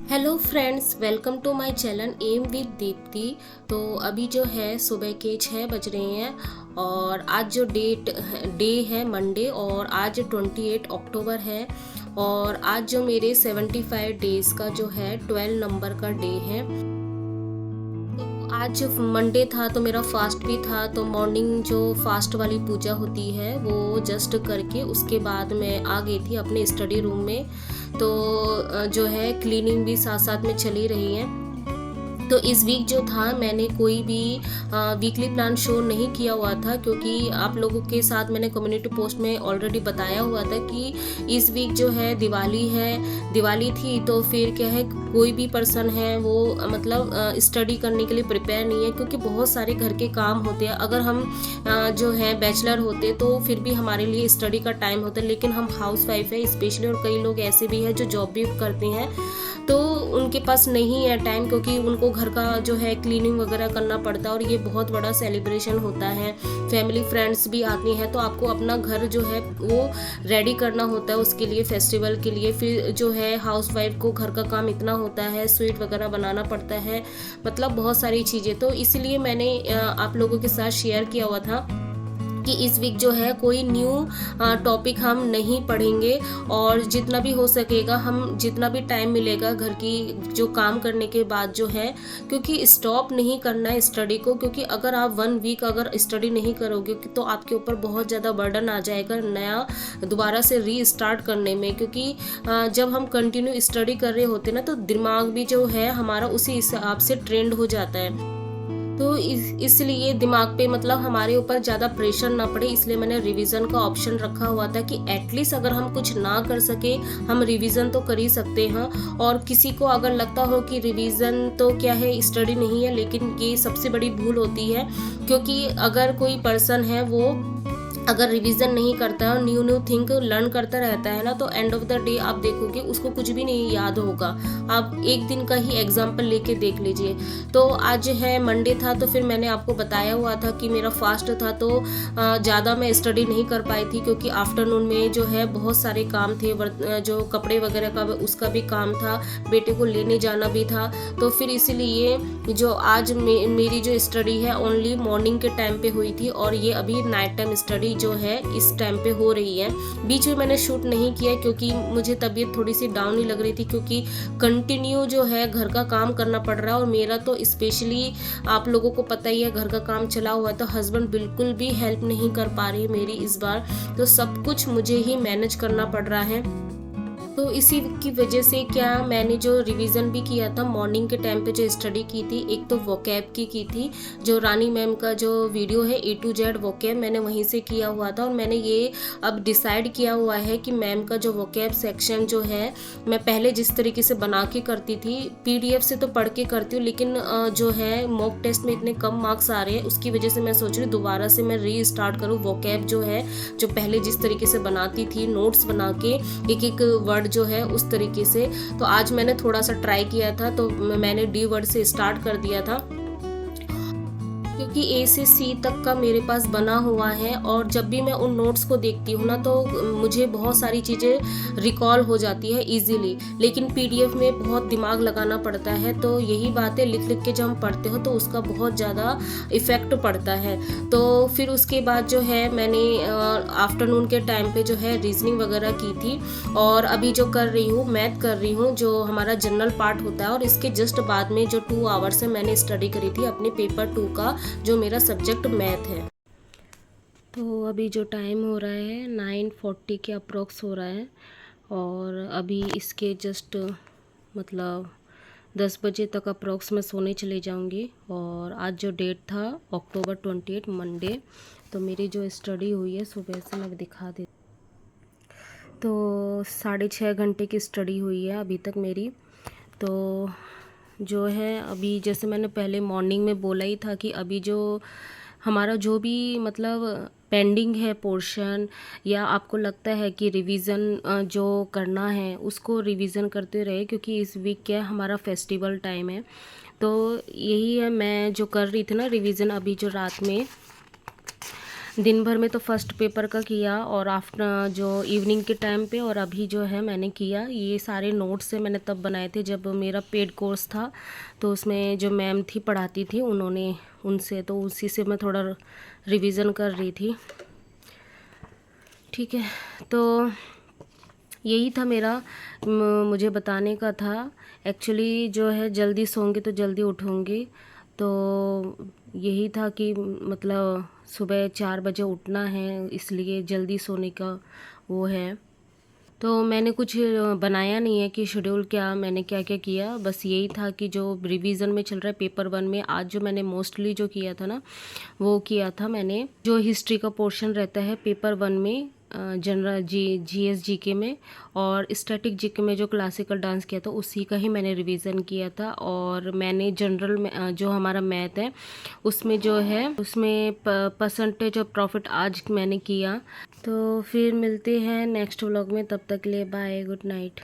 Hello friends, welcome to my channel M with Deepti. तो अभी जो है सुबह के 6 बज रहे हैं और आज जो डे है मंडे और आज 28 अक्टूबर है। और आज जो मेरे 75 डेज़ का जो है 12 नंबर का डे है। आज मंडे था तो मेरा फास्ट भी था, तो मॉर्निंग जो फास्ट वाली पूजा होती है वो जस्ट करके उसके बाद मैं आ गई थी अपने स्टडी रूम में। तो जो है क्लीनिंग भी साथ साथ में चली रही है। तो इस वीक जो था मैंने कोई भी वीकली प्लान शो नहीं किया हुआ था, क्योंकि आप लोगों के साथ मैंने कम्युनिटी पोस्ट में ऑलरेडी बताया हुआ था कि इस वीक जो है दिवाली थी। तो फिर क्या है, कोई भी पर्सन है वो मतलब स्टडी करने के लिए प्रिपेयर नहीं है, क्योंकि बहुत सारे घर के काम होते हैं। अगर हम जो है बैचलर होते तो फिर भी हमारे लिए स्टडी का टाइम होता है, लेकिन हम हाउस वाइफ है स्पेशली, और कई लोग ऐसे भी हैं जो जॉब भी करते हैं, तो उनके पास नहीं है टाइम, क्योंकि उनको घर का जो है क्लीनिंग वगैरह करना पड़ता है। और ये बहुत बड़ा सेलिब्रेशन होता है, फैमिली फ्रेंड्स भी आती हैं, तो आपको अपना घर जो है वो रेडी करना होता है उसके लिए, फेस्टिवल के लिए। फिर जो है हाउस वाइफ को घर का काम इतना होता है, स्वीट वगैरह बनाना पड़ता है, मतलब बहुत सारी चीज़ें। तो इसलिए मैंने आप लोगों के साथ शेयर किया हुआ था कि इस वीक जो है कोई न्यू टॉपिक हम नहीं पढ़ेंगे, और जितना भी हो सकेगा हम जितना भी टाइम मिलेगा घर की जो काम करने के बाद जो है, क्योंकि स्टॉप नहीं करना है स्टडी को। क्योंकि अगर आप 1 वीक अगर स्टडी नहीं करोगे तो आपके ऊपर बहुत ज़्यादा बर्डन आ जाएगा नया दोबारा से रीस्टार्ट करने में। क्योंकि जब हम कंटिन्यू स्टडी कर रहे होते ना, तो दिमाग भी जो है हमारा उसी हिसाब से ट्रेंड हो जाता है। तो इसलिए दिमाग पे मतलब हमारे ऊपर ज़्यादा प्रेशर ना पड़े, इसलिए मैंने रिवीजन का ऑप्शन रखा हुआ था कि एटलीस्ट अगर हम कुछ ना कर सके हम रिवीजन तो कर ही सकते हैं। और किसी को अगर लगता हो कि रिवीजन तो क्या है, स्टडी नहीं है, लेकिन ये सबसे बड़ी भूल होती है। क्योंकि अगर कोई पर्सन है वो अगर रिवीजन नहीं करता है और न्यू थिंग लर्न करता रहता है ना, तो एंड ऑफ द डे आप देखोगे उसको कुछ भी नहीं याद होगा। आप एक दिन का ही एग्जाम्पल लेके देख लीजिए। तो आज है मंडे था, तो फिर मैंने आपको बताया हुआ था कि मेरा फास्ट था, तो ज़्यादा मैं स्टडी नहीं कर पाई थी, क्योंकि आफ्टरनून में जो है बहुत सारे काम थे, जो कपड़े वगैरह का उसका भी काम था, बेटे को लेने जाना भी था। तो फिर इसीलिए जो आज मेरी जो स्टडी है ओनली मॉर्निंग के टाइम पे हुई थी, और ये अभी नाइट टाइम स्टडी जो है इस टाइम पे हो रही है। बीच में मैंने शूट नहीं किया क्योंकि मुझे तबीयत थोड़ी सी डाउन ही लग रही थी, क्योंकि कंटिन्यू जो है घर का काम करना पड़ रहा है। और मेरा तो स्पेशली आप लोगों को पता ही है, घर का काम चला हुआ है, तो हस्बैंड बिल्कुल भी हेल्प नहीं कर पा रही मेरी इस बार। तो सब कुछ मुझे ही मैनेज करना पड़ रहा है। तो इसी की वजह से क्या, मैंने जो रिवीजन भी किया था मॉर्निंग के टाइम पे, जो स्टडी की थी, एक तो वोकैब की थी, जो रानी मैम का जो वीडियो है A to Z वोकैब, मैंने वहीं से किया हुआ था। और मैंने ये अब डिसाइड किया हुआ है कि मैम का जो वोकैब सेक्शन जो है, मैं पहले जिस तरीके से बना के करती थी, PDF से तो पढ़ के करती हूँ, लेकिन जो है मॉक टेस्ट में इतने कम मार्क्स आ रहे हैं, उसकी वजह से मैं सोच रही हूँ दोबारा से मैं रीस्टार्ट करूँ वोकैब जो है, जो पहले जिस तरीके से बनाती थी नोट्स बना के एक एक वर्ड जो है उस तरीके से। तो आज मैंने थोड़ा सा ट्राई किया था, तो मैंने D वर्ड से स्टार्ट कर दिया था, क्योंकि A से C तक का मेरे पास बना हुआ है। और जब भी मैं उन नोट्स को देखती हूँ ना, तो मुझे बहुत सारी चीज़ें रिकॉल हो जाती है इजीली, लेकिन PDF में बहुत दिमाग लगाना पड़ता है। तो यही बात है, लिख लिख के जब हम पढ़ते हो तो उसका बहुत ज़्यादा इफ़ेक्ट पड़ता है। तो फिर उसके बाद जो है मैंने आफ्टरनून के टाइम पे जो है रीजनिंग वगैरह की थी, और अभी जो कर रही हूँ मैथ कर रही हूँ, जो हमारा जनरल पार्ट होता है। और इसके जस्ट बाद में जो 2 आवर्स से मैंने स्टडी करी थी अपने पेपर 2 का, जो मेरा सब्जेक्ट मैथ है। तो अभी जो टाइम हो रहा है 9:40 के अप्रोक्स हो रहा है, और अभी इसके जस्ट मतलब 10 बजे तक अप्रोक्स मैं सोने चले जाऊंगी। और आज जो डेट था अक्टूबर 28 मंडे, तो मेरी जो स्टडी हुई है सुबह से मैं दिखा देती। तो 6.5 घंटे की स्टडी हुई है अभी तक मेरी। तो जो है अभी, जैसे मैंने पहले मॉर्निंग में बोला ही था कि अभी जो हमारा जो भी मतलब पेंडिंग है पोर्शन, या आपको लगता है कि रिवीज़न जो करना है उसको रिवीज़न करते रहे, क्योंकि इस वीक क्या है हमारा फेस्टिवल टाइम है। तो यही है, मैं जो कर रही थी ना रिवीज़न, अभी जो रात में दिन भर में तो फर्स्ट पेपर का किया और आफ्टर जो इवनिंग के टाइम पे, और अभी जो है मैंने किया। ये सारे नोट्स से मैंने तब बनाए थे जब मेरा पेड कोर्स था, तो उसमें जो मैम थी पढ़ाती थी उन्होंने, उनसे, तो उसी से मैं थोड़ा रिवीजन कर रही थी। ठीक है, तो यही था मेरा, मुझे बताने का था। एक्चुअली जो है जल्दी सोऊंगी तो जल्दी उठूंगी, तो यही था कि मतलब सुबह 4 बजे उठना है, इसलिए जल्दी सोने का वो है। तो मैंने कुछ बनाया नहीं है कि शेड्यूल क्या मैंने क्या क्या किया, बस यही था कि जो रिवीजन में चल रहा है पेपर 1 में, आज जो मैंने मोस्टली जो किया था ना, वो किया था मैंने जो हिस्ट्री का पोर्शन रहता है पेपर 1 में, जनरल जीएस जीके में, और स्टैटिक जीके में जो क्लासिकल डांस किया था उसी का ही मैंने रिवीजन किया था। और मैंने जनरल में जो हमारा मैथ है उसमें जो है उसमें परसेंटेज ऑफ प्रॉफिट आज मैंने किया। तो फिर मिलते हैं नेक्स्ट व्लॉग में, तब तक के लिए बाय, गुड नाइट।